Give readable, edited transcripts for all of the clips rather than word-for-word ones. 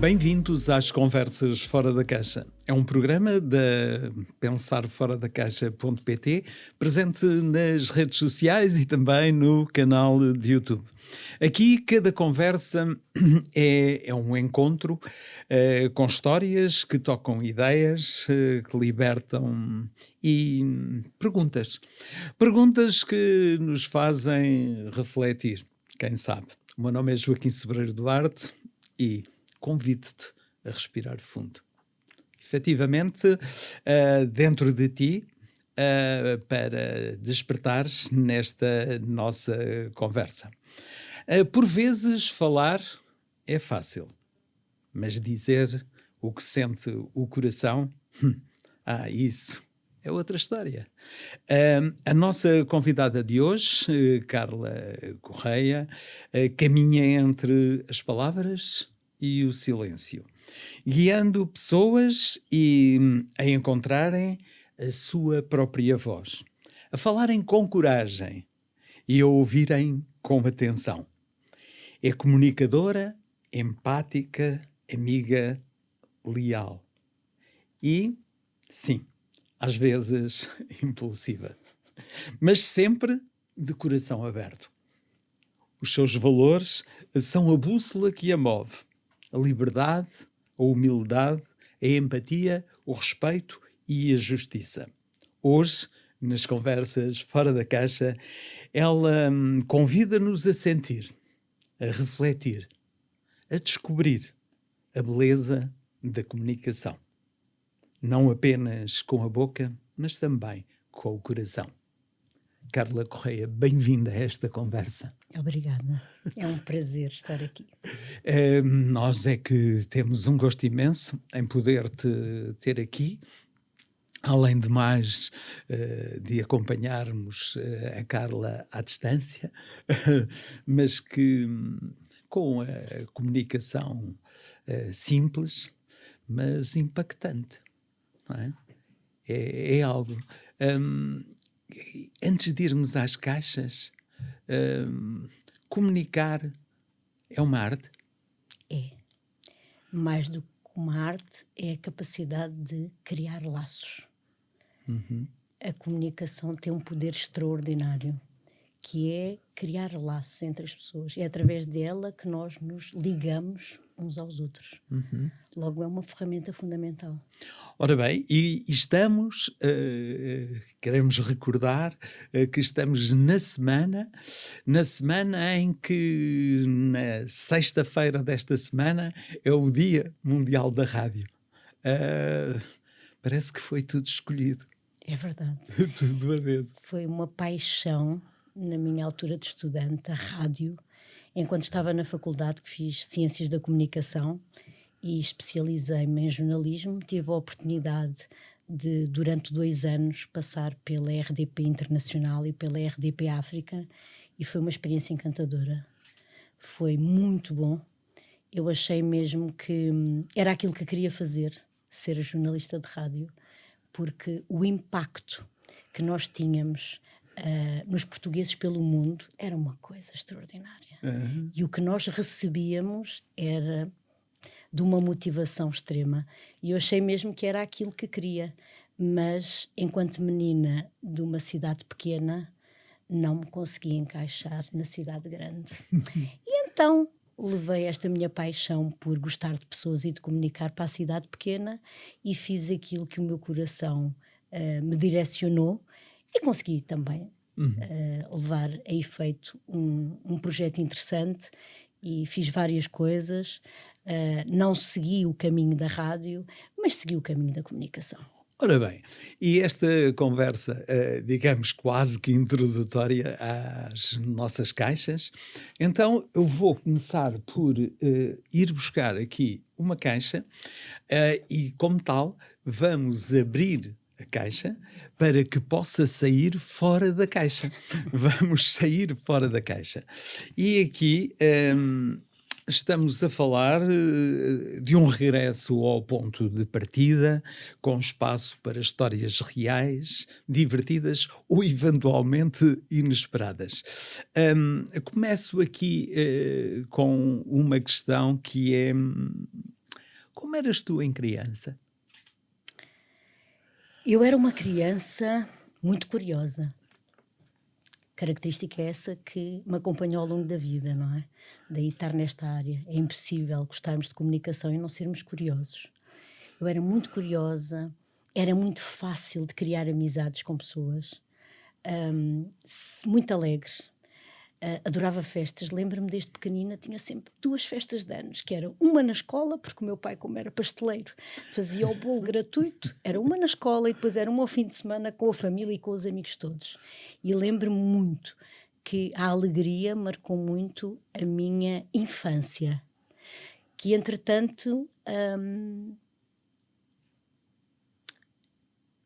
Bem-vindos às Conversas Fora da Caixa. É um programa da pensarforadacaixa.pt, presente nas redes sociais e também no canal de YouTube. Aqui cada conversa é um encontro com histórias que tocam ideias, que libertam e perguntas. Perguntas que nos fazem refletir, quem sabe. O meu nome é Joaquim Sobreiro Duarte e convido-te a respirar fundo. Efetivamente, dentro de ti, para despertares nesta nossa conversa. Por vezes, falar é fácil, mas dizer o que sente o coração, isso é outra história. A nossa convidada de hoje, Carla Correia, caminha entre as palavras e o silêncio, guiando pessoas a encontrarem a sua própria voz, a falarem com coragem e a ouvirem com atenção. É comunicadora, empática, amiga, leal e, sim, às vezes impulsiva, mas sempre de coração aberto. Os seus valores são a bússola que a move. A liberdade, a humildade, a empatia, o respeito e a justiça. Hoje, nas Conversas Fora da Caixa, ela convida-nos a sentir, a refletir, a descobrir a beleza da comunicação. Não apenas com a boca, mas também com o coração. Carla Correia, bem-vinda a esta conversa. Obrigada, é um prazer estar aqui. Nós é que temos um gosto imenso em poder-te ter aqui, além de mais de acompanharmos a Carla à distância, mas que com a comunicação simples, mas impactante, não é? É algo... Antes de irmos às caixas, comunicar é uma arte? É. Mais do que uma arte, é a capacidade de criar laços. Uhum. A comunicação tem um poder extraordinário, que é criar laços entre as pessoas. É através dela que nós nos ligamos uns aos outros. Uhum. Logo, é uma ferramenta fundamental. Ora bem, e estamos, queremos recordar que estamos na semana em que, na sexta-feira desta semana, é o Dia Mundial da Rádio. Parece que foi tudo escolhido. É verdade. Tudo a dedo. Foi uma paixão, na minha altura de estudante, a rádio. Enquanto estava na faculdade, que fiz Ciências da Comunicação e especializei-me em jornalismo, tive a oportunidade de, durante 2 anos, passar pela RDP Internacional e pela RDP África, e foi uma experiência encantadora. Foi muito bom. Eu achei mesmo que era aquilo que queria fazer, ser jornalista de rádio, porque o impacto que nós tínhamos nos portugueses pelo mundo era uma coisa extraordinária. Uhum. E o que nós recebíamos era de uma motivação extrema. E eu achei mesmo que era aquilo que queria. Mas, enquanto menina de uma cidade pequena, não me conseguia encaixar na cidade grande. E então levei esta minha paixão por gostar de pessoas e de comunicar para a cidade pequena e fiz aquilo que o meu coração me direcionou e consegui também levar a efeito um projeto interessante e fiz várias coisas. Não segui o caminho da rádio, mas segui o caminho da comunicação. Ora bem, e esta conversa, digamos, quase que introdutória às nossas caixas, então eu vou começar por ir buscar aqui uma caixa e, como tal, vamos abrir a caixa para que possa sair fora da caixa. Vamos sair fora da caixa. E aqui... estamos a falar de um regresso ao ponto de partida, com espaço para histórias reais, divertidas ou eventualmente inesperadas. Começo aqui com uma questão que é Como eras tu em criança? Eu era uma criança muito curiosa. Característica essa que me acompanhou ao longo da vida, não é? Daí estar nesta área. É impossível gostarmos de comunicação e não sermos curiosos. Eu era muito curiosa, era muito fácil de criar amizades com pessoas, muito alegre. Adorava festas, lembro-me desde pequenina, tinha sempre 2 festas de anos, que era uma na escola, porque o meu pai, como era pasteleiro, fazia o bolo gratuito, era uma na escola e depois era uma ao fim de semana com a família e com os amigos todos. E lembro-me muito que a alegria marcou muito a minha infância, que entretanto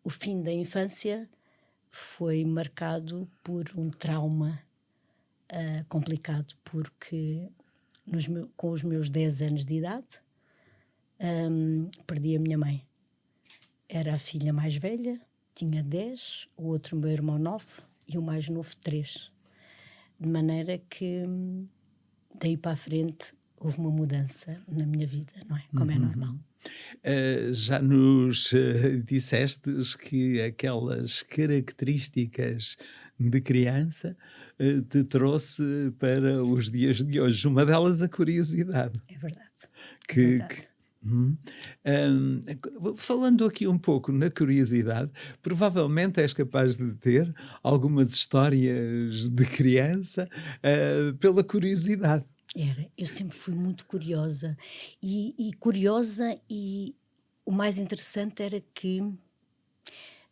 o fim da infância foi marcado por um trauma complicado, porque com os meus 10 anos de idade perdi a minha mãe. Era a filha mais velha, tinha 10, o outro meu irmão 9 e o mais novo 3. De maneira que daí para a frente houve uma mudança na minha vida, não é? Como é normal. Já nos dissestes que aquelas características de criança te trouxe para os dias de hoje. Uma delas, a curiosidade. É verdade. Falando aqui um pouco na curiosidade, provavelmente és capaz de ter algumas histórias de criança pela curiosidade. Eu sempre fui muito curiosa e curiosa, e o mais interessante era que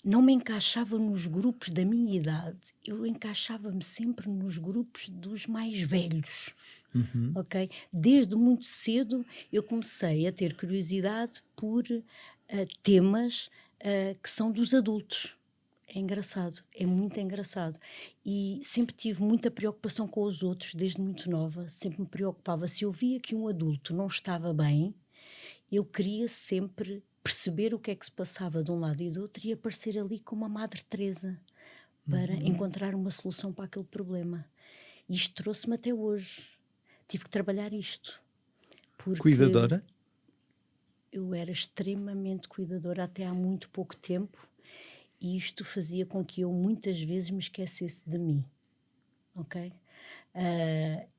não me encaixava nos grupos da minha idade, eu encaixava-me sempre nos grupos dos mais velhos, ok? Desde muito cedo eu comecei a ter curiosidade por temas que são dos adultos. É engraçado, é muito engraçado. E sempre tive muita preocupação com os outros, desde muito nova. Sempre me preocupava. Se eu via que um adulto não estava bem, eu queria sempre perceber o que é que se passava de um lado e do outro e aparecer ali como a Madre Teresa para encontrar uma solução para aquele problema. E isto trouxe-me até hoje. Tive que trabalhar isto. Porque cuidadora? Eu era extremamente cuidadora até há muito pouco tempo. E isto fazia com que eu muitas vezes me esquecesse de mim, ok?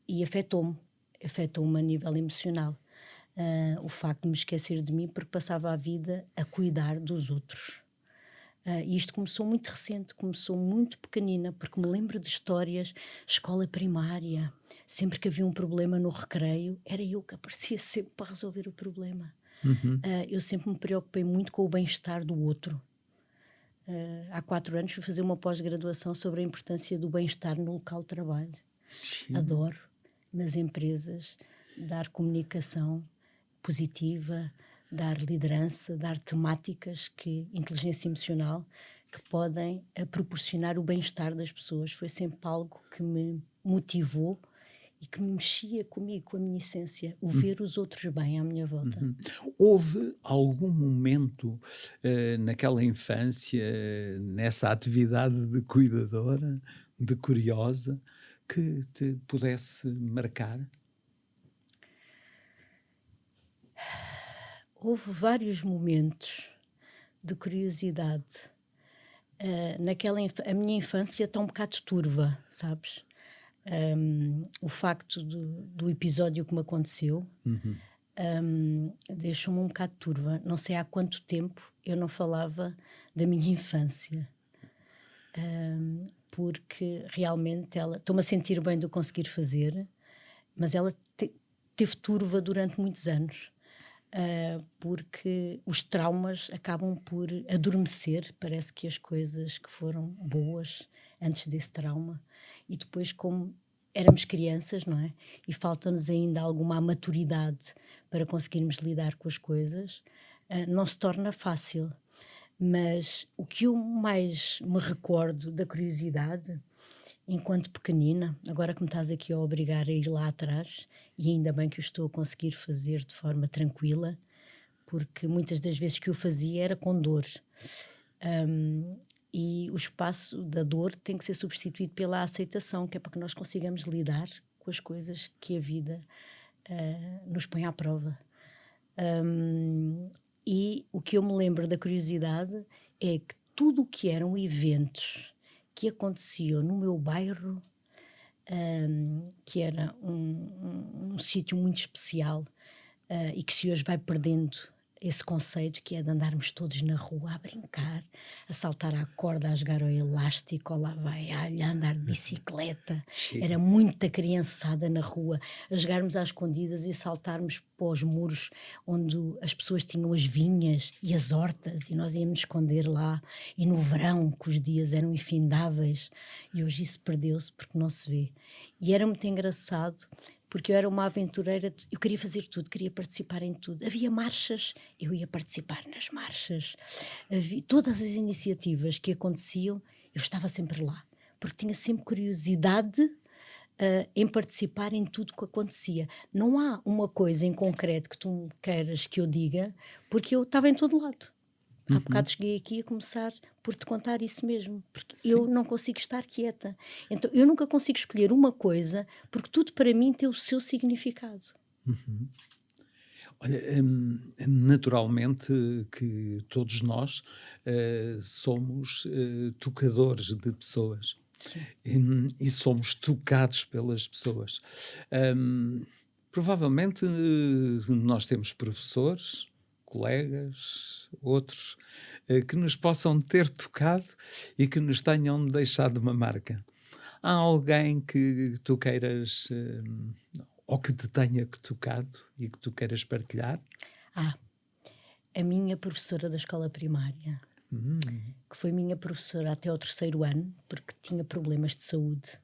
E afetou-me a nível emocional. O facto de me esquecer de mim, porque passava a vida a cuidar dos outros. E isto começou muito recente, começou muito pequenina, porque me lembro de histórias, escola primária, sempre que havia um problema no recreio, era eu que aparecia sempre para resolver o problema. Eu sempre me preocupei muito com o bem-estar do outro. Há 4 anos fui fazer uma pós-graduação sobre a importância do bem-estar no local de trabalho. Sim. Adoro, nas empresas, dar comunicação positiva, dar liderança, dar temáticas, inteligência emocional, que podem proporcionar o bem-estar das pessoas. Foi sempre algo que me motivou e que me mexia comigo, com a minha essência, o ver os outros bem à minha volta. Houve algum momento naquela infância, nessa atividade de cuidadora, de curiosa, que te pudesse marcar? Houve vários momentos de curiosidade. A minha infância está um bocado turva, sabes? O facto do episódio que me aconteceu deixou-me um bocado turva. Não sei há quanto tempo eu não falava da minha infância, porque realmente estou-me a sentir bem do conseguir fazer, mas ela teve turva durante muitos anos, porque os traumas acabam por adormecer. Parece que as coisas que foram boas antes desse trauma, e depois, como éramos crianças, não é? E falta-nos ainda alguma maturidade para conseguirmos lidar com as coisas, não se torna fácil. Mas o que eu mais me recordo da curiosidade, enquanto pequenina, agora que me estás aqui a obrigar a ir lá atrás, e ainda bem que o estou a conseguir fazer de forma tranquila, porque muitas das vezes que o fazia era com dor. E o espaço da dor tem que ser substituído pela aceitação, que é para que nós consigamos lidar com as coisas que a vida nos põe à prova. E o que eu me lembro da curiosidade é que tudo o que eram eventos que aconteciam no meu bairro, que era um sítio muito especial, e que se hoje vai perdendo esse conceito, que é de andarmos todos na rua a brincar, a saltar à corda, a jogar ao elástico, ou lá vai, a andar de bicicleta. Era muita criançada na rua, a jogarmos às escondidas e saltarmos para os muros onde as pessoas tinham as vinhas e as hortas, e nós íamos esconder lá. E no verão, que os dias eram infindáveis, e hoje isso perdeu-se porque não se vê. E era muito engraçado, porque eu era uma aventureira, eu queria fazer tudo, queria participar em tudo. Havia marchas, eu ia participar nas marchas. Todas as iniciativas que aconteciam, eu estava sempre lá, porque tinha sempre curiosidade em participar em tudo que acontecia. Não há uma coisa em concreto que tu queiras que eu diga, porque eu estava em todo lado. Há bocado cheguei aqui a começar por te contar isso mesmo, porque eu não consigo estar quieta. Então eu nunca consigo escolher uma coisa, porque tudo para mim tem o seu significado. Olha, naturalmente que todos nós somos tocadores de pessoas. E somos tocados pelas pessoas. Provavelmente nós temos professores, colegas, outros, que nos possam ter tocado e que nos tenham deixado uma marca. Há alguém que tu queiras, ou que te tenha tocado e que tu queiras partilhar? A minha professora da escola primária, que foi minha professora até ao 3º ano, porque tinha problemas de saúde.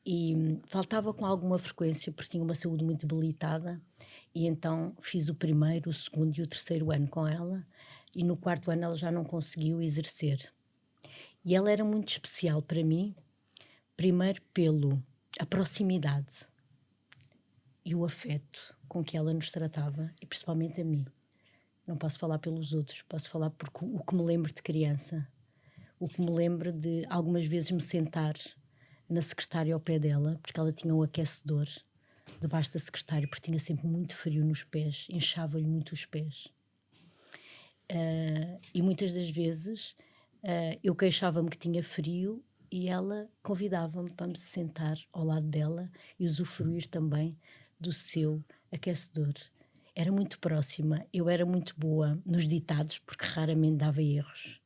E faltava com alguma frequência porque tinha uma saúde muito debilitada, e então fiz o 1º, o 2º e o 3º ano com ela, e no 4º ano ela já não conseguiu exercer. E ela era muito especial para mim, primeiro pelo a proximidade e o afeto com que ela nos tratava, e principalmente a mim. Não posso falar pelos outros, posso falar porque o que me lembro de criança, o que me lembro de algumas vezes me sentar na secretária ao pé dela, porque ela tinha um aquecedor debaixo da secretária, porque tinha sempre muito frio nos pés, inchava-lhe muito os pés. E muitas das vezes eu queixava-me que tinha frio e ela convidava-me para me sentar ao lado dela e usufruir também do seu aquecedor. Era muito próxima, eu era muito boa nos ditados, porque raramente dava erros.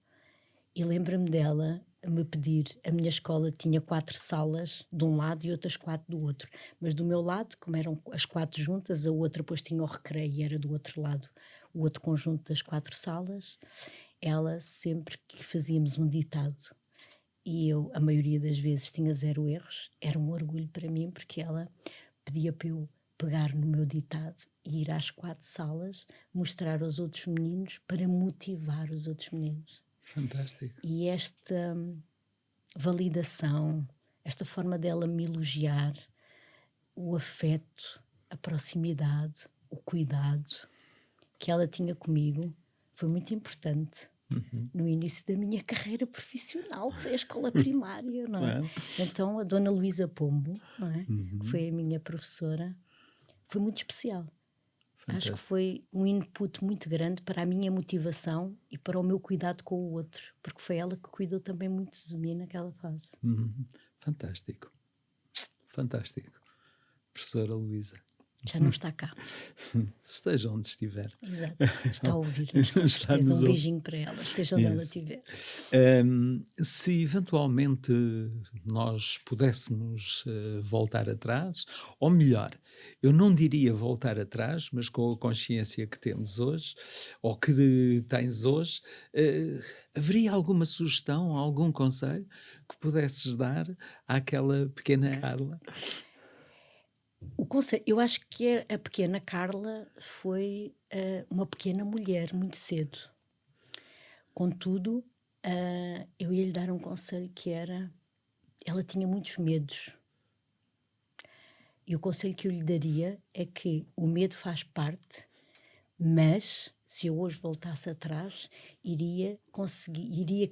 E lembro-me dela me pedir, a minha escola tinha 4 salas de um lado e outras 4 do outro, mas do meu lado, como eram as 4 juntas, a outra depois tinha o recreio e era do outro lado, o outro conjunto das 4 salas. Ela, sempre que fazíamos um ditado e eu, a maioria das vezes, tinha 0 erros, era um orgulho para mim, porque ela pedia para eu pegar no meu ditado e ir às 4 salas, mostrar aos outros meninos para motivar os outros meninos. Fantástico. E esta validação, esta forma dela me elogiar, o afeto, a proximidade, o cuidado que ela tinha comigo, foi muito importante no início da minha carreira profissional, foi a escola primária, não é? Então a Dona Luísa Pombo, não é? Que foi a minha professora, foi muito especial. Acho que foi um input muito grande para a minha motivação e para o meu cuidado com o outro, porque foi ela que cuidou também muito de mim naquela fase. Fantástico. Fantástico. Professora Luísa. Já não está cá. Esteja onde estiver. Exato. Está a ouvir-nos, com certeza. Um beijinho para ela, esteja onde ela estiver. Se eventualmente nós pudéssemos voltar atrás, ou melhor, eu não diria voltar atrás, mas com a consciência que temos hoje, ou que tens hoje, haveria alguma sugestão, algum conselho que pudesses dar àquela pequena Carla? O conselho, eu acho que a pequena Carla foi uma pequena mulher muito cedo. Contudo, eu ia lhe dar um conselho que era, ela tinha muitos medos. E o conselho que eu lhe daria é que o medo faz parte, mas se eu hoje voltasse atrás, iria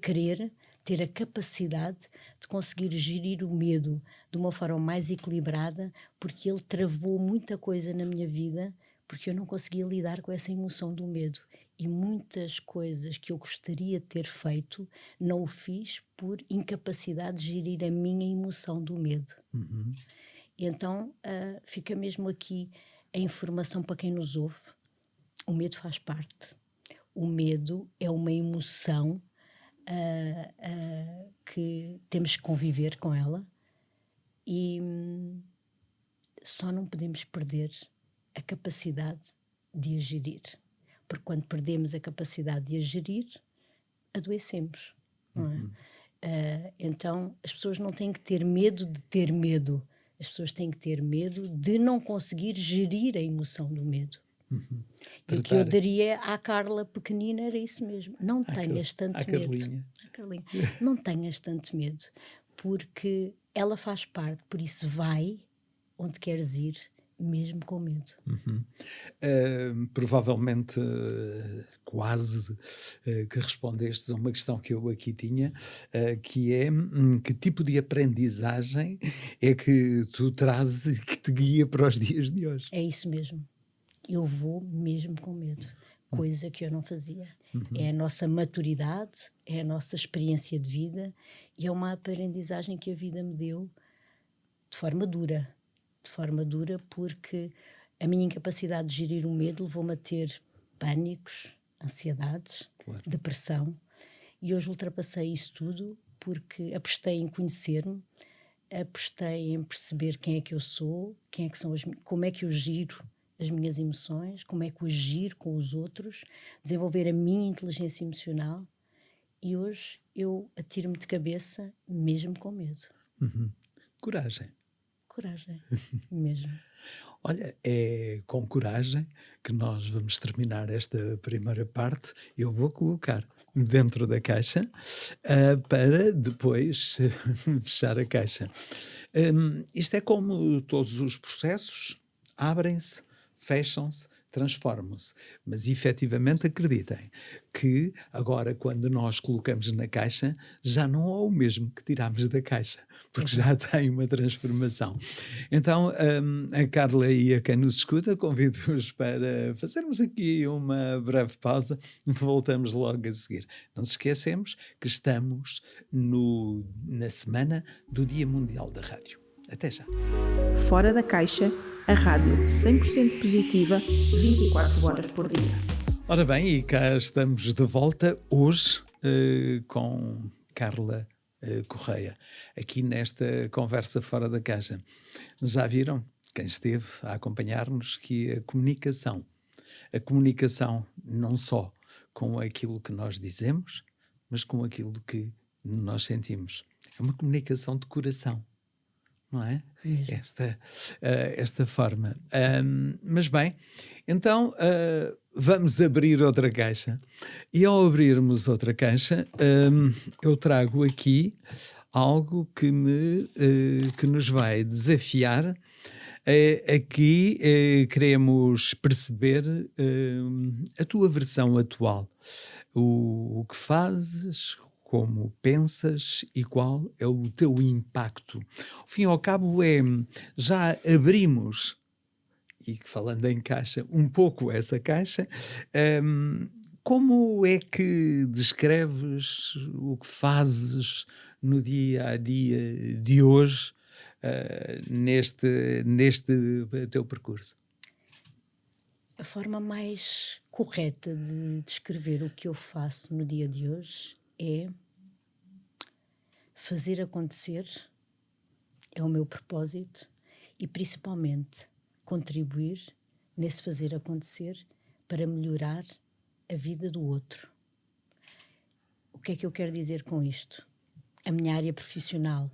querer ter a capacidade de conseguir gerir o medo de uma forma mais equilibrada, porque ele travou muita coisa na minha vida, porque eu não conseguia lidar com essa emoção do medo. E muitas coisas que eu gostaria de ter feito, não o fiz por incapacidade de gerir a minha emoção do medo. E então fica mesmo aqui a informação para quem nos ouve. O medo faz parte. O medo é uma emoção que temos que conviver com ela e só não podemos perder a capacidade de a gerir. Porque quando perdemos a capacidade de a gerir, adoecemos, não é? Então as pessoas não têm que ter medo de ter medo. As pessoas têm que ter medo de não conseguir gerir a emoção do medo. E o que eu daria à Carla pequenina era isso mesmo. Não tenhas tanto medo. Carlinha, não tenhas tanto medo, porque ela faz parte, por isso vai onde queres ir, mesmo com medo. Provavelmente quase que respondestes a uma questão que eu aqui tinha, que é que tipo de aprendizagem é que tu trazes e que te guia para os dias de hoje? É isso mesmo. Eu vou mesmo com medo, coisa que eu não fazia. É a nossa maturidade, é a nossa experiência de vida e é uma aprendizagem que a vida me deu de forma dura. De forma dura porque a minha incapacidade de gerir o medo levou-me a ter pânicos, ansiedades, depressão. E hoje ultrapassei isso tudo porque apostei em conhecer-me, apostei em perceber quem é que eu sou, quem é que são como é que eu giro as minhas emoções, como é que eu agir com os outros, desenvolver a minha inteligência emocional e hoje eu atiro-me de cabeça mesmo com medo. Coragem. Coragem, mesmo. Olha, é com coragem que nós vamos terminar esta primeira parte. Eu vou colocar dentro da caixa para depois fechar a caixa. Isto é como todos os processos, abrem-se, fecham-se, transformam-se. Mas efetivamente acreditem que agora quando nós colocamos na caixa já não é o mesmo que tiramos da caixa, porque já tem uma transformação. Então a Carla e a quem nos escuta convido-os para fazermos aqui uma breve pausa, voltamos logo a seguir. Não se esquecemos que estamos na semana do Dia Mundial da Rádio. Até já. Fora da Caixa, a rádio 100% positiva, 24 horas por dia. Ora bem, e cá estamos de volta hoje com Carla Correia, aqui nesta conversa fora da caixa. Já viram, quem esteve a acompanhar-nos, que a comunicação não só com aquilo que nós dizemos, mas com aquilo que nós sentimos. É uma comunicação de coração. Não é? Esta forma. Mas bem, então vamos abrir outra caixa. E ao abrirmos outra caixa, eu trago aqui algo que nos vai desafiar. Aqui queremos perceber a tua versão atual. O que fazes, como pensas e qual é o teu impacto. Ao fim e ao cabo já abrimos, e falando em caixa, um pouco essa caixa, como é que descreves o que fazes no dia-a-dia de hoje, neste teu percurso? A forma mais correta de descrever o que eu faço no dia de hoje é fazer acontecer, é o meu propósito, e principalmente contribuir nesse fazer acontecer para melhorar a vida do outro. O que é que eu quero dizer com isto? A minha área profissional,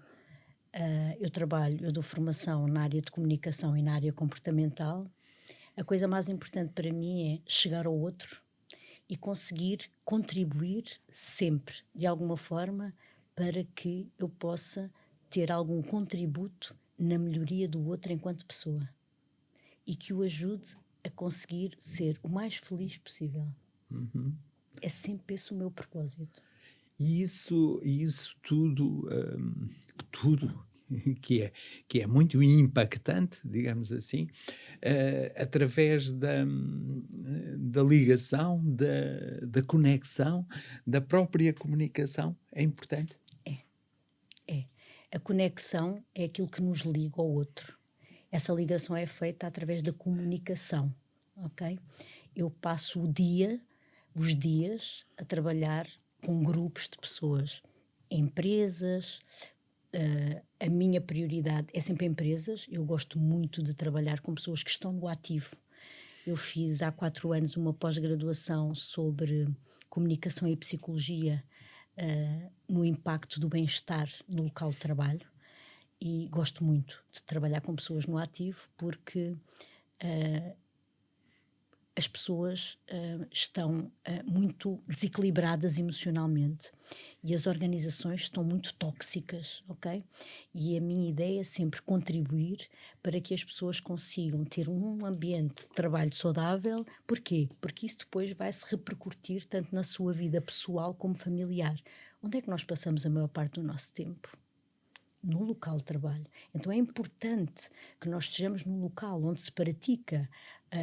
eu dou formação na área de comunicação e na área comportamental. A coisa mais importante para mim é chegar ao outro e conseguir contribuir sempre, de alguma forma, para que eu possa ter algum contributo na melhoria do outro enquanto pessoa e que o ajude a conseguir ser o mais feliz possível. É sempre esse o meu propósito. E isso tudo que é muito impactante, digamos assim, através da ligação, da conexão, da própria comunicação, é importante? É. A conexão é aquilo que nos liga ao outro. Essa ligação é feita através da comunicação, ok? Eu passo os dias, a trabalhar com grupos de pessoas, empresas. A minha prioridade é sempre empresas. Eu gosto muito de trabalhar com pessoas que estão no ativo. Eu fiz há 4 anos uma pós-graduação sobre comunicação e psicologia no impacto do bem-estar no local de trabalho, e gosto muito de trabalhar com pessoas no ativo, porque as pessoas estão muito desequilibradas emocionalmente e as organizações estão muito tóxicas, ok? E a minha ideia é sempre contribuir para que as pessoas consigam ter um ambiente de trabalho saudável. Porquê? Porque isso depois vai se repercutir tanto na sua vida pessoal como familiar. Onde é que nós passamos a maior parte do nosso tempo? No local de trabalho. Então é importante que nós estejamos num local onde se pratica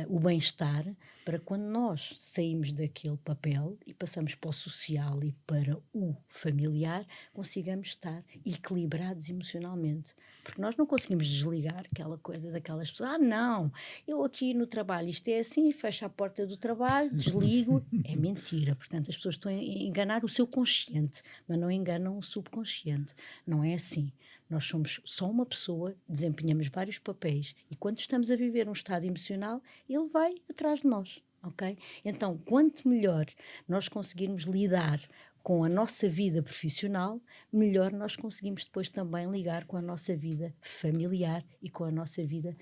o bem-estar, para quando nós saímos daquele papel e passamos para o social e para o familiar, consigamos estar equilibrados emocionalmente. Porque nós não conseguimos desligar aquela coisa daquelas pessoas. Não, eu aqui no trabalho isto é assim, fecho a porta do trabalho, desligo. É mentira. Portanto, as pessoas estão a enganar o seu consciente, mas não enganam o subconsciente. Não é assim. Nós somos só uma pessoa, desempenhamos vários papéis, e quando estamos a viver um estado emocional, ele vai atrás de nós, ok? Então, quanto melhor nós conseguirmos lidar com a nossa vida profissional, melhor nós conseguimos depois também ligar com a nossa vida familiar e com a nossa vida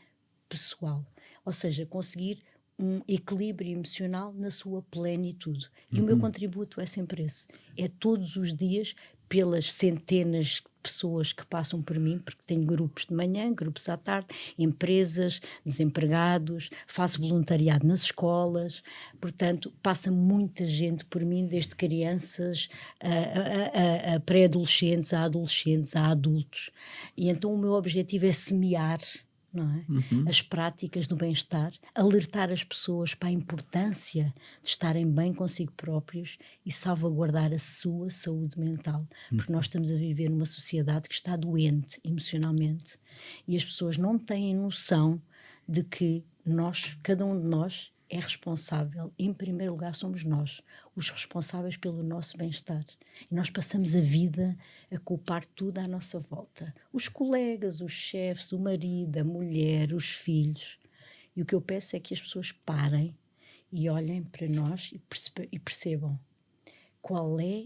pessoal. Ou seja, conseguir um equilíbrio emocional na sua plenitude. E o meu contributo é sempre esse. É todos os dias, pelas centenas de pessoas que passam por mim, porque tenho grupos de manhã, grupos à tarde, empresas, desempregados, faço voluntariado nas escolas, portanto, passa muita gente por mim, desde crianças a pré-adolescentes, a adolescentes, a adultos. E então o meu objetivo é semear, não é? As práticas do bem-estar, alertar as pessoas para a importância de estarem bem consigo próprios e salvaguardar a sua saúde mental, porque nós estamos a viver numa sociedade que está doente emocionalmente, e as pessoas não têm noção de que nós, cada um de nós, é responsável. Em primeiro lugar somos nós, os responsáveis pelo nosso bem-estar. E nós passamos a vida a culpar tudo à nossa volta. Os colegas, os chefes, o marido, a mulher, os filhos. E o que eu peço é que as pessoas parem e olhem para nós e percebam qual é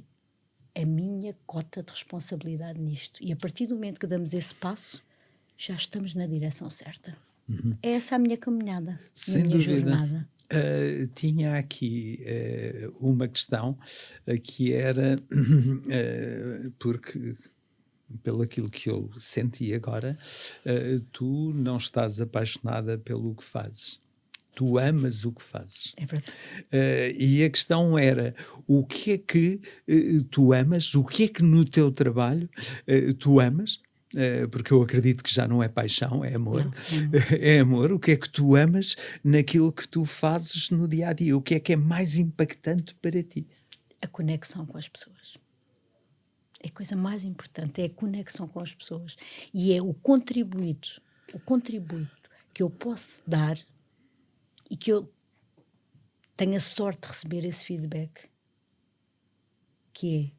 a minha cota de responsabilidade nisto. E a partir do momento que damos esse passo, já estamos na direção certa. É essa a minha caminhada, Sem a minha dúvida. jornada. Tinha aqui uma questão que era, porque, pelo aquilo que eu senti agora, tu não estás apaixonada pelo que fazes. Tu amas o que fazes. É verdade. E a questão era, o que é que tu amas? O que é que no teu trabalho tu amas? Porque eu acredito que já não é paixão, é amor. Não. É amor. O que é que tu amas naquilo que tu fazes no dia-a-dia? O que é mais impactante para ti? A conexão com as pessoas. É a coisa mais importante, é a conexão com as pessoas. E é o contributo que eu posso dar e que eu tenho a sorte de receber esse feedback, que é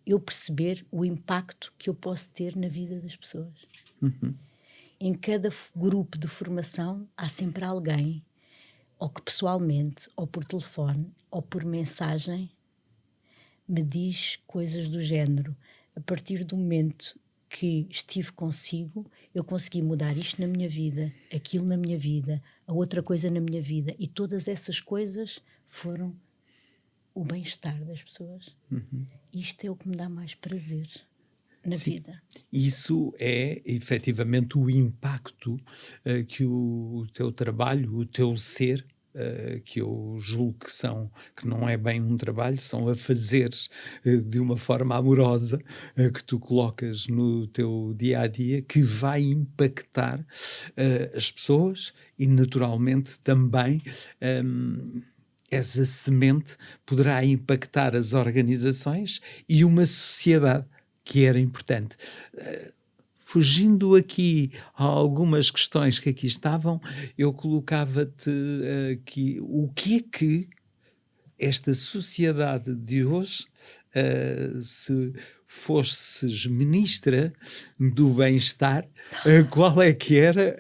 eu perceber o impacto que eu posso ter na vida das pessoas. Em cada grupo de formação há sempre alguém, ou que pessoalmente, ou por telefone, ou por mensagem, me diz coisas do género: a partir do momento que estive consigo, eu consegui mudar isto na minha vida, aquilo na minha vida, a outra coisa na minha vida, e todas essas coisas foram o bem-estar das pessoas. Isto é o que me dá mais prazer na vida. Isso é, efetivamente, o impacto que o teu trabalho, o teu ser que eu julgo que não é bem um trabalho, são afazeres de uma forma amorosa que tu colocas no teu dia-a-dia, que vai impactar as pessoas e naturalmente também essa semente poderá impactar as organizações e uma sociedade, que era importante. Fugindo aqui a algumas questões que aqui estavam, eu colocava-te aqui o que é que esta sociedade de hoje, se fosses ministra do bem-estar, qual é que era,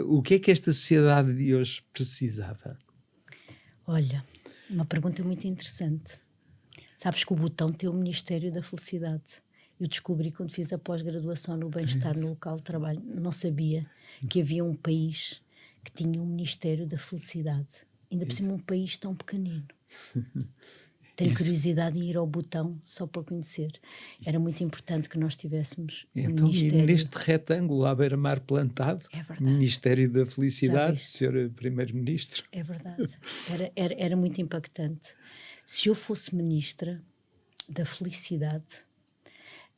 o que é que esta sociedade de hoje precisava? Olha, uma pergunta muito interessante. Sabes que o Butão tem o Ministério da Felicidade. Eu descobri quando fiz a pós-graduação no bem-estar no local de trabalho. Não sabia que havia um país que tinha um Ministério da Felicidade. Ainda por cima um país tão pequenino. Tenho curiosidade em ir ao Butão só para conhecer. Era muito importante que nós tivéssemos então, um Ministério. E neste retângulo à beira-mar plantado, Ministério da Felicidade, Sr. Primeiro-Ministro. É verdade. Era muito impactante. Se eu fosse ministra da Felicidade,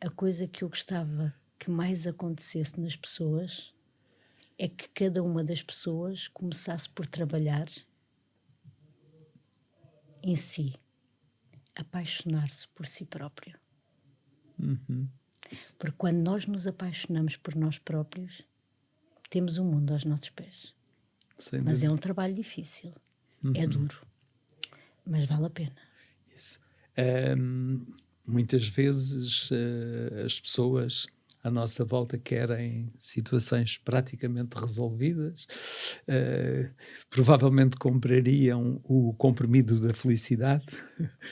a coisa que eu gostava que mais acontecesse nas pessoas é que cada uma das pessoas começasse por trabalhar em si, apaixonar-se por si próprio. Porque quando nós nos apaixonamos por nós próprios, temos um mundo aos nossos pés. Mas é um trabalho difícil, é duro, mas vale a pena. Isso. Muitas vezes as pessoas à nossa volta querem situações praticamente resolvidas, provavelmente comprariam o comprimido da felicidade.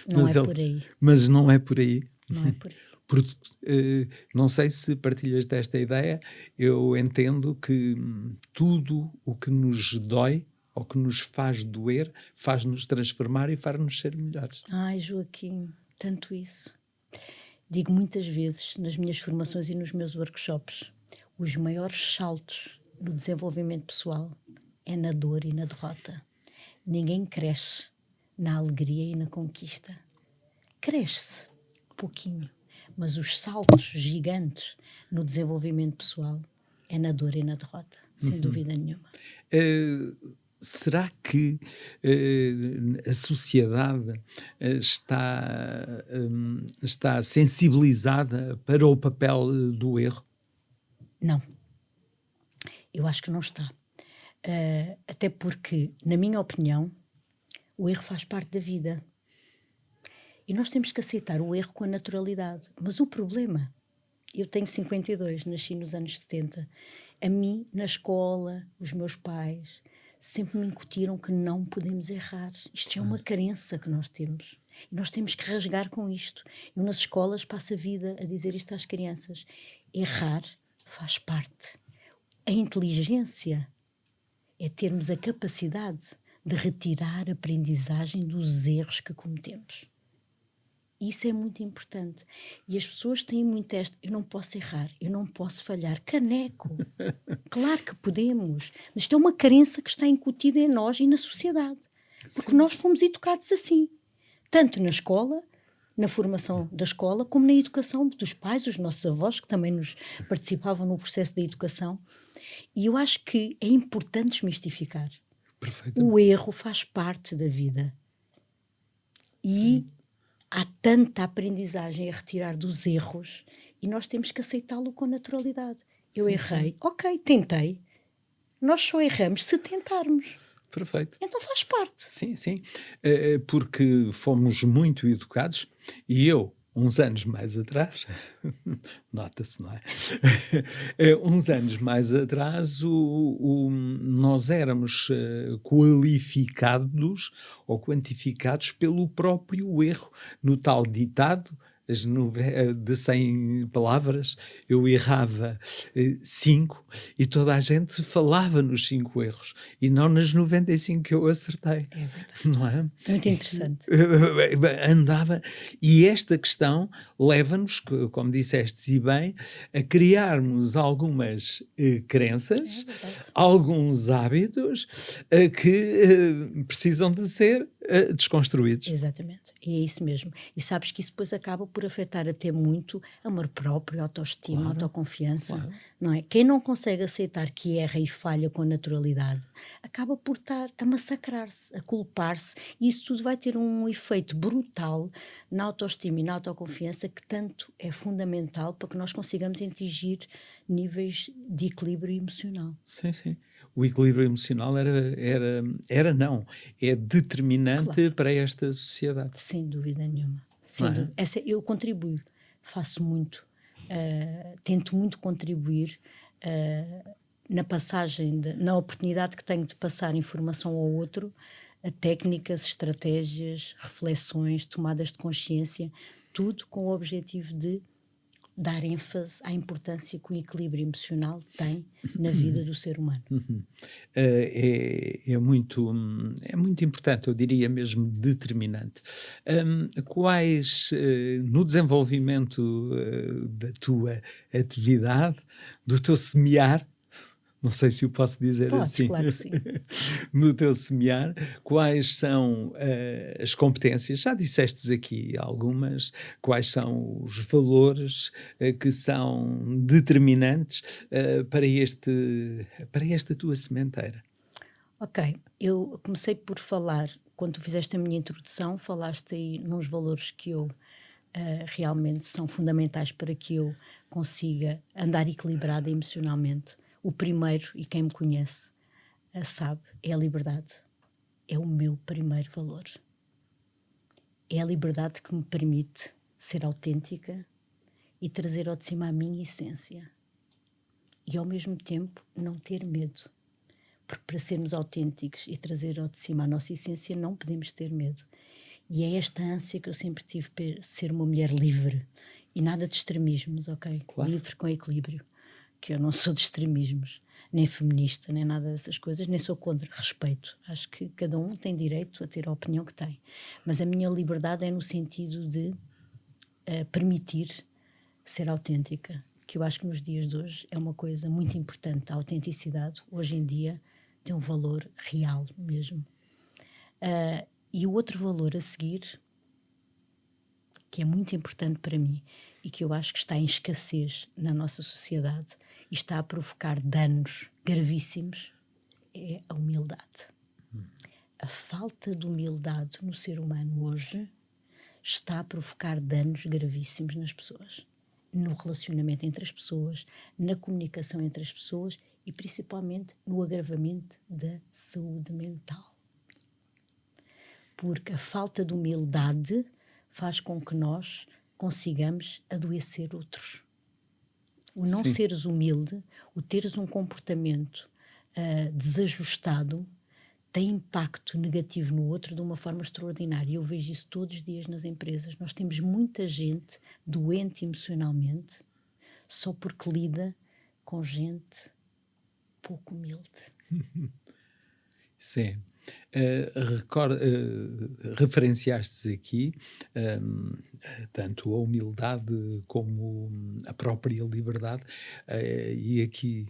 Não é por aí. Mas não é por aí. Não é por aí. Porque, não sei se partilhas desta ideia, eu entendo que tudo o que nos dói ou que nos faz doer, faz-nos transformar e faz-nos ser melhores. Ai, Joaquim, tanto isso. Digo muitas vezes nas minhas formações e nos meus workshops, os maiores saltos no desenvolvimento pessoal é na dor e na derrota. Ninguém cresce na alegria e na conquista. Cresce pouquinho, mas os saltos gigantes no desenvolvimento pessoal é na dor e na derrota, sem dúvida nenhuma. Será que a sociedade está sensibilizada para o papel do erro? Não. Eu acho que não está. Até porque, na minha opinião, o erro faz parte da vida. E nós temos que aceitar o erro com a naturalidade. Mas o problema, eu tenho 52, nasci nos anos 70. A mim, na escola, os meus pais sempre me incutiram que não podemos errar. Isto é uma crença que nós temos. E nós temos que rasgar com isto. Eu nas escolas passo a vida a dizer isto às crianças. Errar faz parte. A inteligência é termos a capacidade de retirar a aprendizagem dos erros que cometemos. Isso é muito importante. E as pessoas têm muito esta, eu não posso errar, eu não posso falhar. Caneco! Claro que podemos. Mas isto é uma crença que está incutida em nós e na sociedade. Porque Sim. Nós fomos educados assim. Tanto na escola, na formação da escola, como na educação dos pais, os nossos avós, que também nos participavam no processo da educação. E eu acho que é importante desmistificar. O erro faz parte da vida. E há tanta aprendizagem a retirar dos erros e nós temos que aceitá-lo com naturalidade. Eu errei, ok, tentei. Nós só erramos se tentarmos. Perfeito. Então faz parte. Sim, sim. Porque fomos muito educados e eu, uns anos mais atrás, nota-se, não é? Uns anos mais atrás, nós éramos qualificados ou quantificados pelo próprio erro, no tal ditado, de 100 palavras, eu errava 5 e toda a gente falava nos 5 erros e não nas 95 que eu acertei. É verdade. Não é? Muito interessante. Andava, e esta questão leva-nos, como disseste e bem, a criarmos algumas crenças, alguns hábitos que precisam de ser desconstruídos. Exatamente, e é isso mesmo. E sabes que isso depois acaba por afetar até muito amor próprio, autoestima, autoconfiança, não é? Quem não consegue aceitar que erra e falha com naturalidade, acaba por estar a massacrar-se, a culpar-se, e isso tudo vai ter um efeito brutal na autoestima e na autoconfiança que tanto é fundamental para que nós consigamos atingir níveis de equilíbrio emocional. Sim, sim. O equilíbrio emocional é determinante para esta sociedade. Sem dúvida nenhuma. Sem dúvida. Eu contribuo, faço muito, tento muito contribuir na passagem, na oportunidade que tenho de passar informação ao outro, a técnicas, estratégias, reflexões, tomadas de consciência, tudo com o objetivo de dar ênfase à importância que o equilíbrio emocional tem na vida do ser humano. É muito importante, eu diria mesmo determinante. No desenvolvimento da tua atividade, do teu semear, não sei se o posso dizer Podes, assim. claro que sim. No teu semear, quais são as competências? Já dissestes aqui algumas. Quais são os valores que são determinantes para esta tua sementeira? Ok, eu comecei por falar, quando tu fizeste a minha introdução, falaste aí nos valores que eu realmente são fundamentais para que eu consiga andar equilibrada emocionalmente. O primeiro, e quem me conhece sabe, é a liberdade. É o meu primeiro valor. É a liberdade que me permite ser autêntica e trazer ao de cima a minha essência. E ao mesmo tempo não ter medo. Porque para sermos autênticos e trazer ao de cima a nossa essência não podemos ter medo. E é esta ânsia que eu sempre tive para ser uma mulher livre. E nada de extremismos, ok? Claro. Livre com equilíbrio. Que eu não sou de extremismos, nem feminista, nem nada dessas coisas, nem sou contra, respeito. Acho que cada um tem direito a ter a opinião que tem. Mas a minha liberdade é no sentido de permitir ser autêntica, que eu acho que nos dias de hoje é uma coisa muito importante. A autenticidade, hoje em dia, tem um valor real mesmo. E o outro valor a seguir, que é muito importante para mim, e que eu acho que está em escassez na nossa sociedade e está a provocar danos gravíssimos, é a humildade. A falta de humildade no ser humano hoje está a provocar danos gravíssimos nas pessoas. No relacionamento entre as pessoas, na comunicação entre as pessoas e principalmente no agravamento da saúde mental. Porque a falta de humildade faz com que nós consigamos adoecer outros. O não seres humilde, o teres um comportamento desajustado, tem impacto negativo no outro de uma forma extraordinária. Eu vejo isso todos os dias nas empresas. Nós temos muita gente doente emocionalmente só porque lida com gente pouco humilde. Sim. Referenciaste aqui tanto a humildade como a própria liberdade, e aqui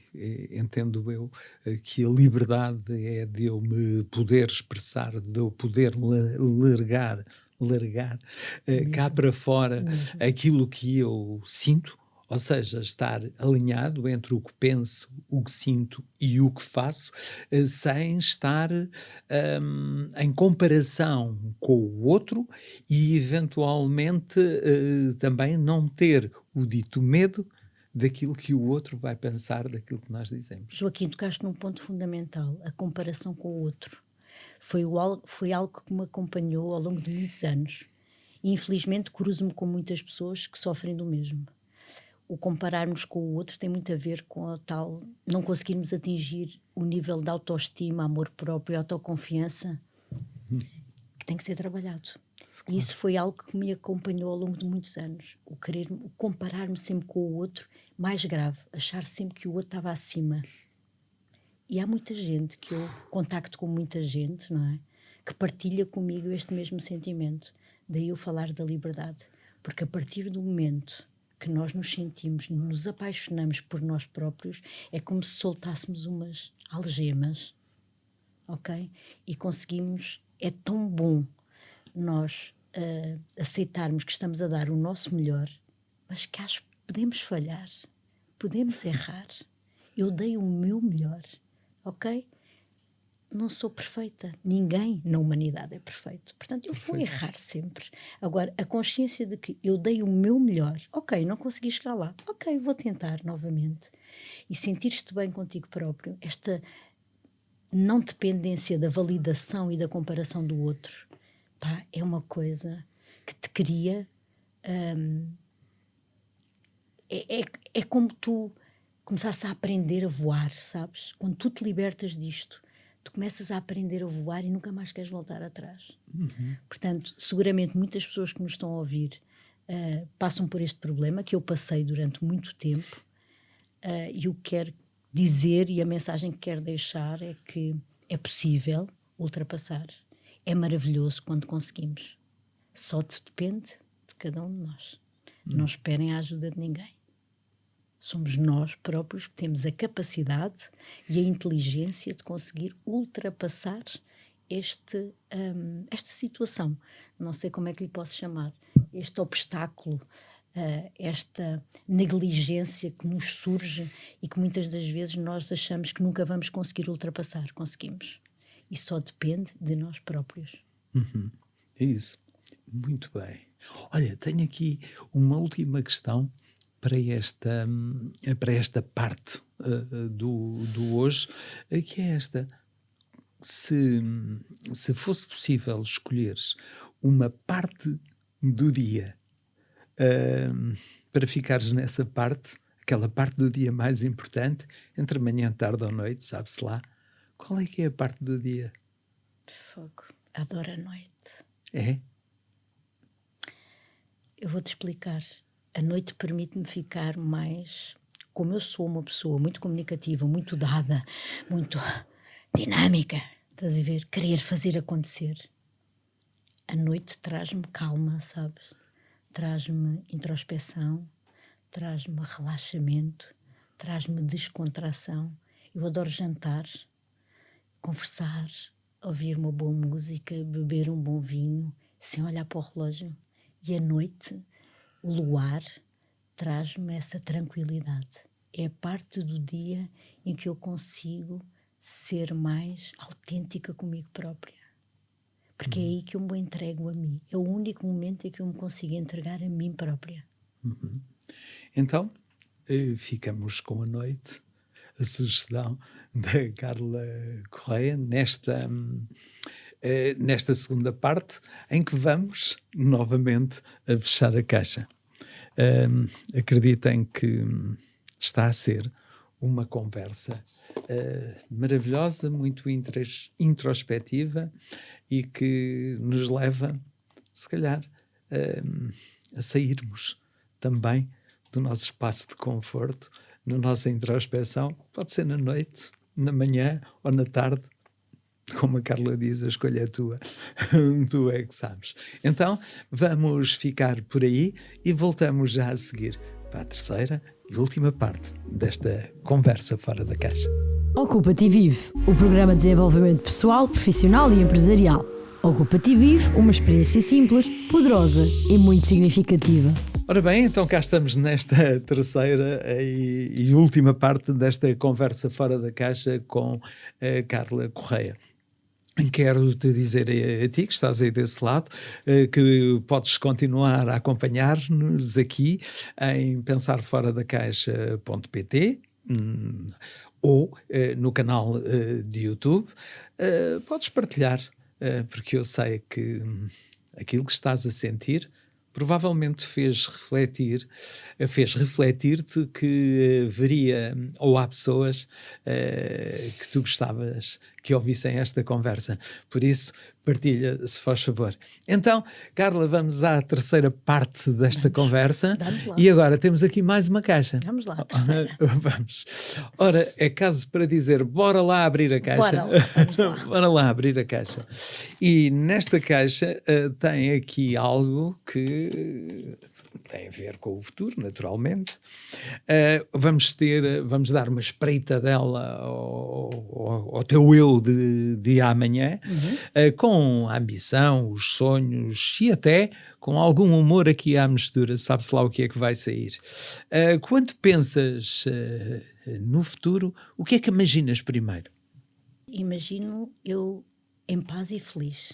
entendo eu que a liberdade é de eu me poder expressar, de eu poder largar cá para fora aquilo que eu sinto. Ou seja, estar alinhado entre o que penso, o que sinto e o que faço, sem estar em comparação com o outro e, eventualmente, também não ter o dito medo daquilo que o outro vai pensar, daquilo que nós dizemos. Joaquim, tocaste num ponto fundamental, a comparação com o outro. Foi algo que me acompanhou ao longo de muitos anos. E, infelizmente, cruzo-me com muitas pessoas que sofrem do mesmo. O compararmos com o outro tem muito a ver com a tal não conseguirmos atingir o nível de autoestima, amor próprio, autoconfiança que tem que ser trabalhado. E isso foi algo que me acompanhou ao longo de muitos anos. O querer, o comparar-me sempre com o outro, mais grave, achar sempre que o outro estava acima. E há muita gente, que eu contacto com muita gente, não é? Que partilha comigo este mesmo sentimento. Daí eu falar da liberdade. Porque a partir do momento que nós nos sentimos, nos apaixonamos por nós próprios, é como se soltássemos umas algemas, ok? E conseguimos, é tão bom nós aceitarmos que estamos a dar o nosso melhor, mas que acho que podemos falhar, podemos errar. Eu dei o meu melhor, ok? Não sou perfeita. Ninguém na humanidade é perfeito. Portanto, eu vou errar sempre. Agora, a consciência de que eu dei o meu melhor, ok, não consegui chegar lá, ok, vou tentar novamente. E sentir-te bem contigo próprio, esta não dependência da validação e da comparação do outro, pá, é uma coisa que te cria... É como tu começasses a aprender a voar, sabes? Quando tu te libertas disto, tu começas a aprender a voar e nunca mais queres voltar atrás. Portanto, seguramente muitas pessoas que nos estão a ouvir passam por este problema que eu passei durante muito tempo, e o que quero dizer e a mensagem que quero deixar é que é possível ultrapassar. É maravilhoso quando conseguimos. Só depende de cada um de nós. Não esperem a ajuda de ninguém. Somos nós próprios que temos a capacidade e a inteligência de conseguir ultrapassar esta situação. Não sei como é que lhe posso chamar. Este obstáculo, esta negligência que nos surge e que muitas das vezes nós achamos que nunca vamos conseguir ultrapassar. Conseguimos. E só depende de nós próprios. É isso. Muito bem. Olha, tenho aqui uma última questão para esta parte do hoje, que é esta. Se fosse possível escolheres uma parte do dia para ficares nessa parte, aquela parte do dia mais importante, entre manhã, tarde ou noite, sabe-se lá, qual é que é a parte do dia? Fogo. Adoro a noite. É? Eu vou-te explicar. A noite permite-me ficar mais... Como eu sou uma pessoa muito comunicativa, muito dada, muito dinâmica, estás a ver? Querer fazer acontecer. A noite traz-me calma, sabes? Traz-me introspeção, traz-me relaxamento, traz-me descontração. Eu adoro jantar, conversar, ouvir uma boa música, beber um bom vinho, sem olhar para o relógio. E à noite, o luar traz-me essa tranquilidade. É a parte do dia em que eu consigo ser mais autêntica comigo própria. Porque é aí que eu me entrego a mim. É o único momento em que eu me consigo entregar a mim própria. Então, ficamos com a noite, a sugestão da Carla Correia, nesta segunda parte, em que vamos novamente a fechar a caixa. Acreditem que está a ser uma conversa maravilhosa, muito introspectiva e que nos leva, se calhar, a sairmos também do nosso espaço de conforto, na nossa introspeção. Pode ser na noite, na manhã ou na tarde. Como a Carla diz, a escolha é tua. Tu é que sabes. Então, vamos ficar por aí e voltamos já a seguir para a terceira e última parte desta conversa fora da caixa. Ocupa-te e Vive, o programa de desenvolvimento pessoal, profissional e empresarial. Ocupa-te e Vive, uma experiência simples, poderosa e muito significativa. Ora bem, então cá estamos nesta terceira e última parte desta conversa fora da caixa com a Carla Correia. Quero-te dizer a ti, que estás aí desse lado, que podes continuar a acompanhar-nos aqui em pensarforadacaixa.pt ou no canal de YouTube. Podes partilhar, porque eu sei que aquilo que estás a sentir provavelmente fez refletir-te que veria, ou há pessoas que tu gostavas que ouvissem esta conversa. Por isso, partilha, se faz favor. Então, Carla, vamos à terceira parte desta conversa. Vamos lá. E agora temos aqui mais uma caixa. Vamos lá, a terceira. Vamos. Ora, é caso para dizer, bora lá abrir a caixa. Bora lá, vamos lá. Bora lá abrir a caixa. E nesta caixa tem aqui algo que tem a ver com o futuro, naturalmente. Vamos dar uma espreitadela ao teu eu de amanhã, com a ambição, os sonhos e até com algum humor aqui à mistura, sabe-se lá o que é que vai sair. Quando pensas no futuro, o que é que imaginas primeiro? Imagino eu em paz e feliz.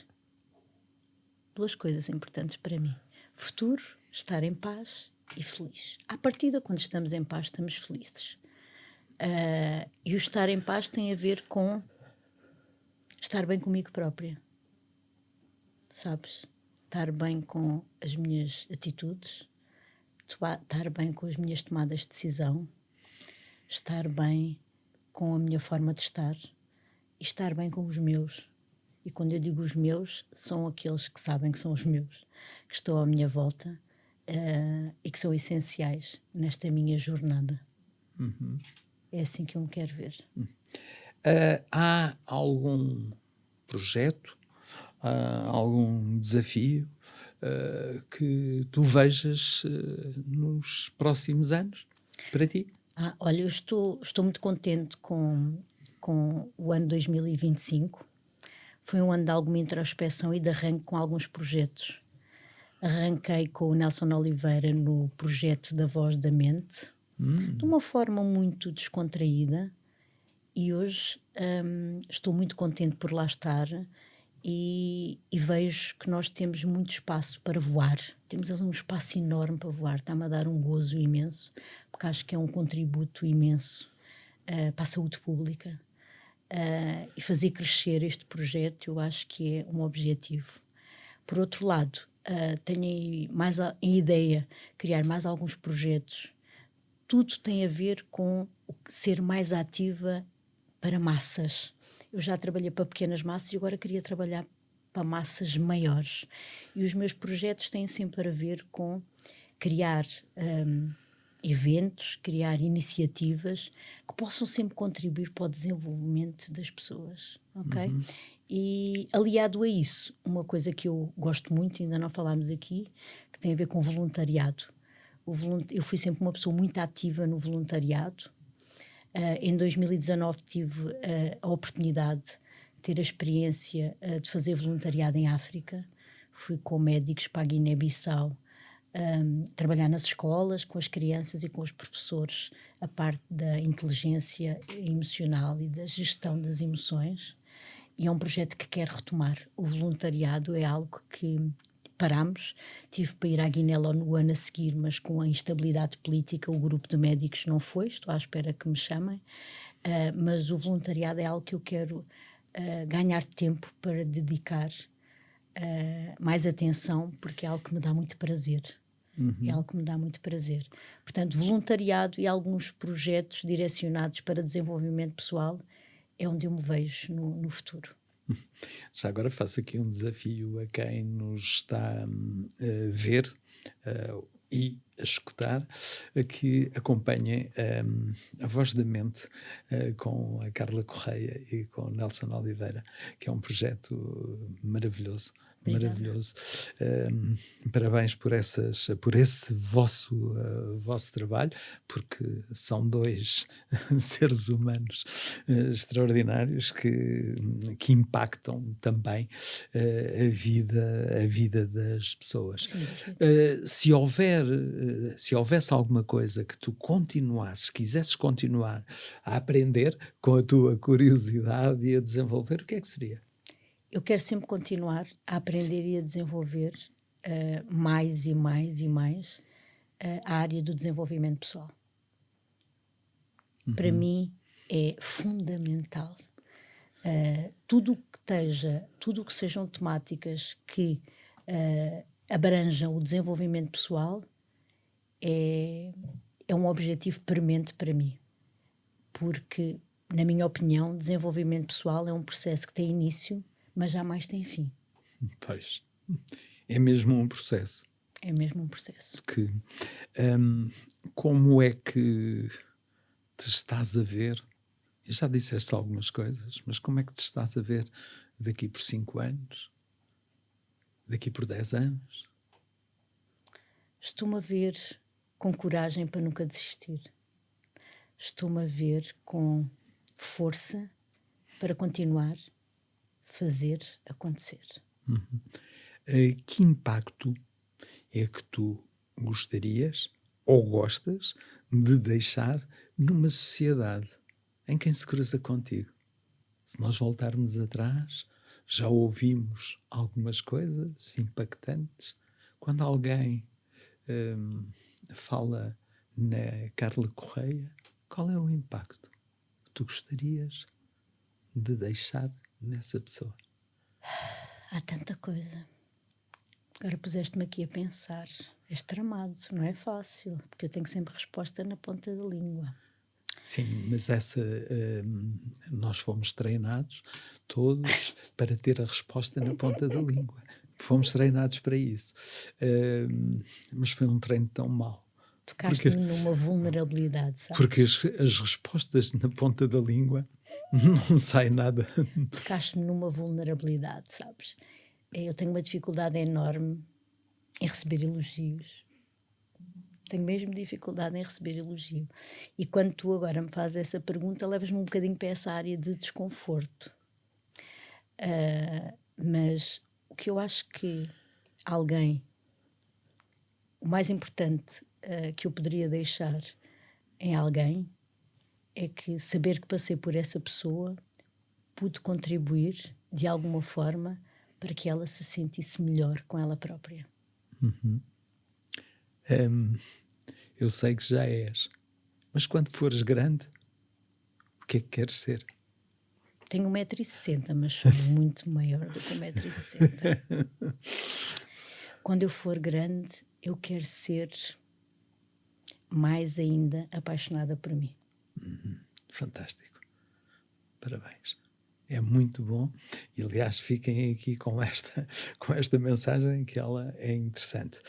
Duas coisas importantes para mim. Futuro, estar em paz e feliz. À partida, quando estamos em paz, estamos felizes. E o estar em paz tem a ver com estar bem comigo própria. Sabes? Estar bem com as minhas atitudes, estar bem com as minhas tomadas de decisão, estar bem com a minha forma de estar e estar bem com os meus. E quando eu digo os meus, são aqueles que sabem que são os meus, que estão à minha volta e que são essenciais nesta minha jornada. É assim que eu me quero ver. Há algum projeto, algum desafio que tu vejas nos próximos anos para ti? Olha, eu estou muito contente com o ano 2025. Foi um ano de alguma introspeção e de arranque com alguns projetos. Arranquei com o Nelson Oliveira no projeto da Voz da Mente, de uma forma muito descontraída, e hoje estou muito contente por lá estar e vejo que nós temos muito espaço para voar. Temos ali um espaço enorme para voar, está-me a dar um gozo imenso, porque acho que é um contributo imenso para a saúde pública. E fazer crescer este projeto, eu acho que é um objetivo. Por outro lado, tenho aí mais em ideia criar mais alguns projetos. Tudo tem a ver com ser mais ativa para massas. Eu já trabalhei para pequenas massas e agora queria trabalhar para massas maiores. E os meus projetos têm sempre a ver com criar eventos, criar iniciativas que possam sempre contribuir para o desenvolvimento das pessoas, ok? E aliado a isso, uma coisa que eu gosto muito, ainda não falámos aqui, que tem a ver com voluntariado. Eu fui sempre uma pessoa muito ativa no voluntariado. Em 2019 tive a oportunidade de ter a experiência de fazer voluntariado em África. Fui com médicos para a Guiné-Bissau, trabalhar nas escolas, com as crianças e com os professores, a parte da inteligência emocional e da gestão das emoções. E é um projeto que quero retomar. O voluntariado é algo que paramos. Tive para ir à Guiné no ano a seguir, mas com a instabilidade política o grupo de médicos não foi. Estou à espera que me chamem. Mas o voluntariado é algo que eu quero ganhar tempo para dedicar mais atenção, porque é algo que me dá muito prazer. É algo que me dá muito prazer. Portanto, voluntariado e alguns projetos direcionados para desenvolvimento pessoal é onde eu me vejo no futuro. Já agora faço aqui um desafio a quem nos está a ver e a escutar, que acompanhem a Voz da Mente com a Carla Correia e com o Nelson Oliveira, que é um projeto maravilhoso. Obrigada. Maravilhoso. Parabéns por esse vosso trabalho, porque são dois seres humanos extraordinários que impactam também a vida das pessoas. Sim, sim. Se houvesse alguma coisa que tu quisesses continuar a aprender com a tua curiosidade e a desenvolver, o que é que seria? Eu quero sempre continuar a aprender e a desenvolver mais e mais e mais a área do desenvolvimento pessoal. Para mim é fundamental. Tudo o que sejam temáticas que abranja o desenvolvimento pessoal é um objetivo premente para mim, porque, na minha opinião, desenvolvimento pessoal é um processo que tem início, mas jamais tem fim. Pois, é mesmo um processo. É mesmo um processo. Como é que te estás a ver? E já disseste algumas coisas, mas como é que te estás a ver daqui por 5 anos? Daqui por 10 anos? Estou-me a ver com coragem para nunca desistir. Estou-me a ver com força para continuar a fazer acontecer. Que impacto é que tu gostarias ou gostas de deixar numa sociedade em quem se cruza contigo? Se nós voltarmos atrás, já ouvimos algumas coisas impactantes. Quando alguém fala na Carla Correia, qual é o impacto que tu gostarias de deixar nessa pessoa? Há tanta coisa. Agora puseste-me aqui a pensar. És tramado, não é fácil, porque eu tenho sempre resposta na ponta da língua. Sim, mas nós fomos treinados todos para ter a resposta na ponta da língua. Fomos treinados para isso. Mas foi um treino tão mau. Tocaste-me numa vulnerabilidade, sabes? Porque as respostas na ponta da língua não sai nada. Tocaste-me numa vulnerabilidade, sabes? Eu tenho uma dificuldade enorme em receber elogios. Tenho mesmo dificuldade em receber elogio. E quando tu agora me fazes essa pergunta, levas-me um bocadinho para essa área de desconforto. Mas o que eu acho que o mais importante que eu poderia deixar em alguém é que saber que passei por essa pessoa pude contribuir de alguma forma para que ela se sentisse melhor com ela própria. Eu sei que já és, mas quando fores grande, o que é que queres ser? Tenho 1,60 m, mas sou muito maior do que 1,60 m. Quando eu for grande, eu quero ser mais ainda apaixonada por mim. Fantástico. Parabéns. É muito bom. E, aliás, fiquem aqui com esta mensagem, que ela é interessante.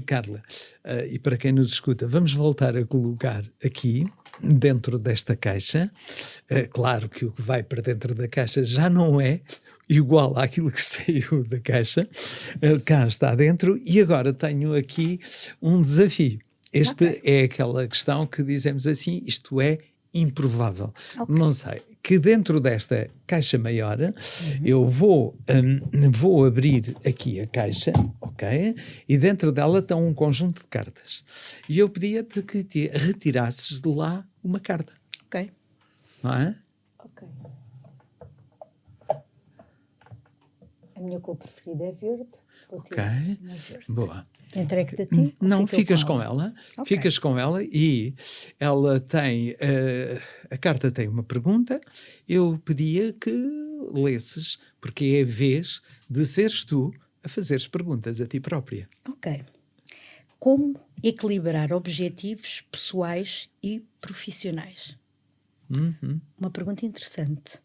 Carla, e para quem nos escuta, vamos voltar a colocar aqui, dentro desta caixa. Claro que o que vai para dentro da caixa já não é igual àquilo que saiu da caixa. Cá está dentro. E agora tenho aqui um desafio. Este é aquela questão que dizemos assim, isto é improvável. Não sei. Que dentro desta caixa maior, eu vou abrir aqui a caixa, ok? E dentro dela está um conjunto de cartas. E eu pedia-te que retirasses de lá uma carta. Ok. Não é? Ok. A minha cor preferida é verde. Ok. Boa. Entregue-te a ti? Não, ficas com ela. Okay. Ficas com ela e ela tem... a carta tem uma pergunta. Eu pedia que lesses, porque é a vez de seres tu a fazeres perguntas a ti própria. Ok. Como equilibrar objetivos pessoais e profissionais? Uma pergunta interessante.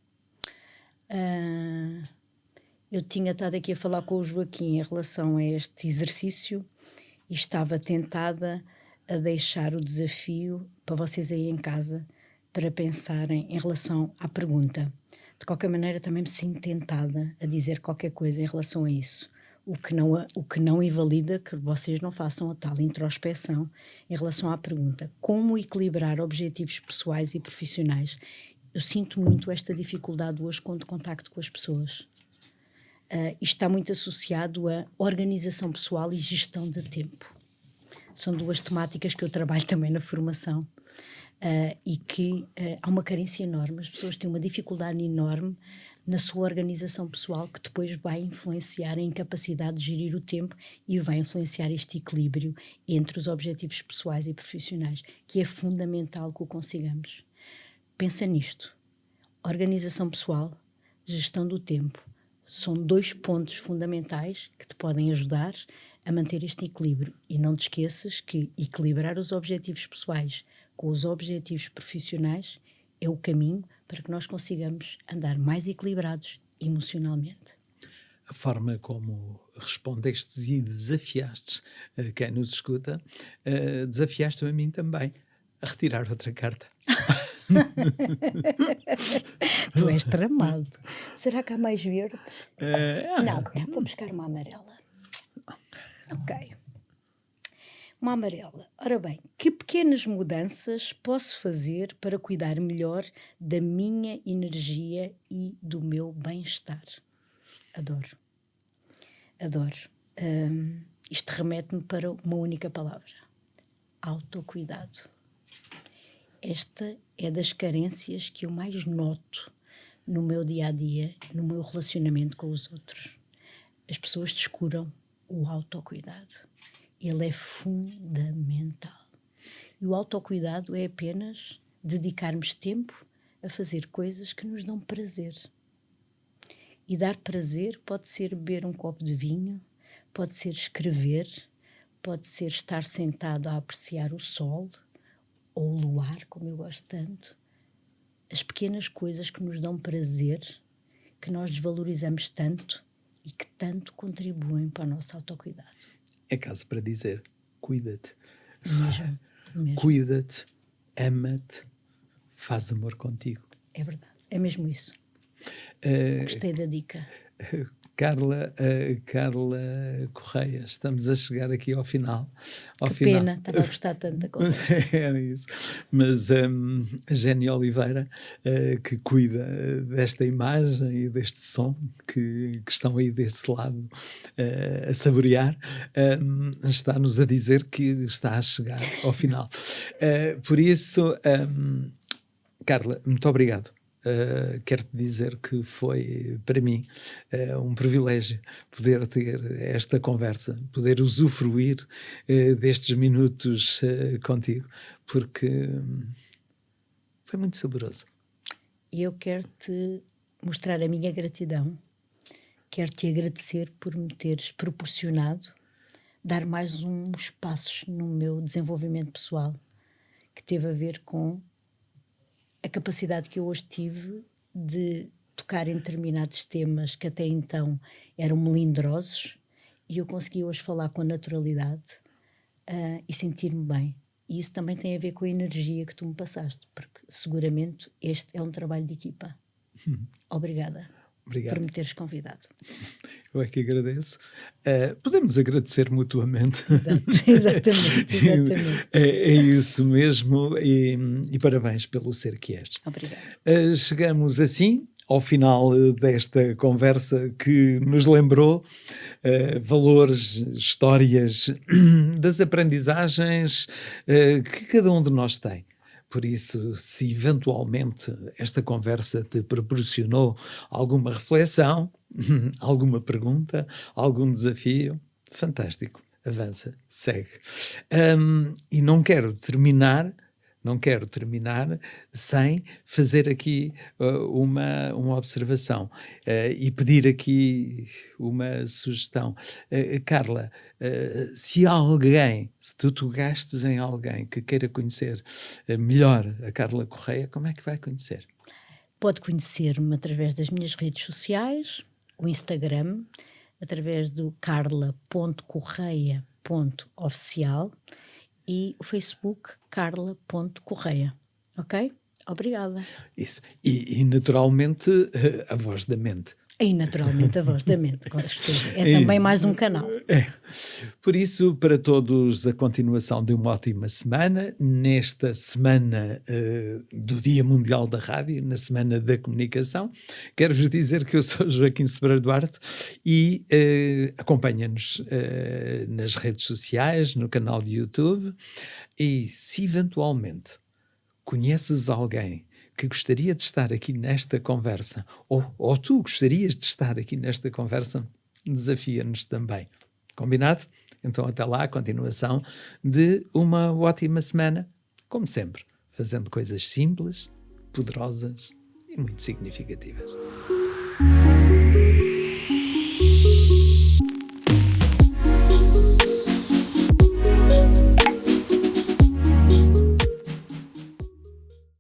Eu tinha estado aqui a falar com o Joaquim em relação a este exercício e estava tentada a deixar o desafio para vocês aí em casa para pensarem em relação à pergunta. De qualquer maneira, também me sinto tentada a dizer qualquer coisa em relação a isso, o que não invalida que vocês não façam a tal introspeção em relação à pergunta. Como equilibrar objetivos pessoais e profissionais? Eu sinto muito esta dificuldade hoje quando contacto com as pessoas. Isto está muito associado a organização pessoal e gestão de tempo. São duas temáticas que eu trabalho também na formação e que há uma carência enorme. As pessoas têm uma dificuldade enorme na sua organização pessoal que depois vai influenciar a incapacidade de gerir o tempo e vai influenciar este equilíbrio entre os objetivos pessoais e profissionais, que é fundamental que o consigamos. Pensa nisto. Organização pessoal, gestão do tempo, São 2 pontos fundamentais que te podem ajudar a manter este equilíbrio. E não te esqueças que equilibrar os objetivos pessoais com os objetivos profissionais é o caminho para que nós consigamos andar mais equilibrados emocionalmente. A forma como respondestes e desafiastes quem nos escuta, desafiaste-me a mim também a retirar outra carta. Tu és tramado. Será que há mais verdes? Não, vou buscar uma amarela. Ok. Uma amarela. Ora bem, que pequenas mudanças posso fazer para cuidar melhor da minha energia e do meu bem-estar? Adoro. Isto remete-me para uma única palavra: autocuidado. Esta é das carências que eu mais noto no meu dia-a-dia, no meu relacionamento com os outros. As pessoas descuram o autocuidado. Ele é fundamental. E o autocuidado é apenas dedicarmos tempo a fazer coisas que nos dão prazer. E dar prazer pode ser beber um copo de vinho, pode ser escrever, pode ser estar sentado a apreciar o sol ou o luar, como eu gosto tanto. As pequenas coisas que nos dão prazer, que nós desvalorizamos tanto e que tanto contribuem para o nosso autocuidado. É caso para dizer, cuida-te. Mesmo. Cuida-te, ama-te, faz amor contigo. É verdade, é mesmo isso. Gostei da dica. Carla Correia, estamos a chegar aqui ao final. Pena, estava a gostar tanto da conversa. Era isso. Mas a Jenny Oliveira, que cuida desta imagem e deste som, que estão aí desse lado a saborear, está-nos a dizer que está a chegar ao final. Por isso, Carla, muito obrigado. Quero-te dizer que foi, para mim, um privilégio poder ter esta conversa, poder usufruir destes minutos contigo, porque foi muito saboroso. E eu quero-te mostrar a minha gratidão, quero-te agradecer por me teres proporcionado dar mais uns passos no meu desenvolvimento pessoal, que teve a ver com a capacidade que eu hoje tive de tocar em determinados temas que até então eram melindrosos, e eu consegui hoje falar com naturalidade e sentir-me bem. E isso também tem a ver com a energia que tu me passaste, porque seguramente este é um trabalho de equipa. Obrigada. Obrigado por me teres convidado. Eu é que agradeço. Podemos agradecer mutuamente. Exatamente. É isso mesmo, e parabéns pelo ser que és. Obrigada. Chegamos assim ao final desta conversa que nos lembrou valores, histórias, das aprendizagens que cada um de nós tem. Por isso, se eventualmente esta conversa te proporcionou alguma reflexão, alguma pergunta, algum desafio, fantástico, avança, segue. E não quero terminar sem fazer aqui uma observação e pedir aqui uma sugestão. Carla, se tu togastes em alguém que queira conhecer melhor a Carla Correia, como é que vai conhecer? Pode conhecer-me através das minhas redes sociais, o Instagram, através do carla.correia.oficial, e o Facebook, carla.correia. Ok? Obrigada. Isso. E naturalmente, a voz da mente. E naturalmente a voz da mente, com certeza. É também mais um canal. Por isso, para todos, a continuação de uma ótima semana, nesta semana do Dia Mundial da Rádio, na Semana da Comunicação. Quero-vos dizer que eu sou Joaquim Sobreiro Duarte e acompanha-nos nas redes sociais, no canal de YouTube, e se eventualmente conheces alguém que gostaria de estar aqui nesta conversa, ou tu gostarias de estar aqui nesta conversa, desafia-nos também. Combinado? Então até lá, a continuação de uma ótima semana, como sempre, fazendo coisas simples, poderosas e muito significativas.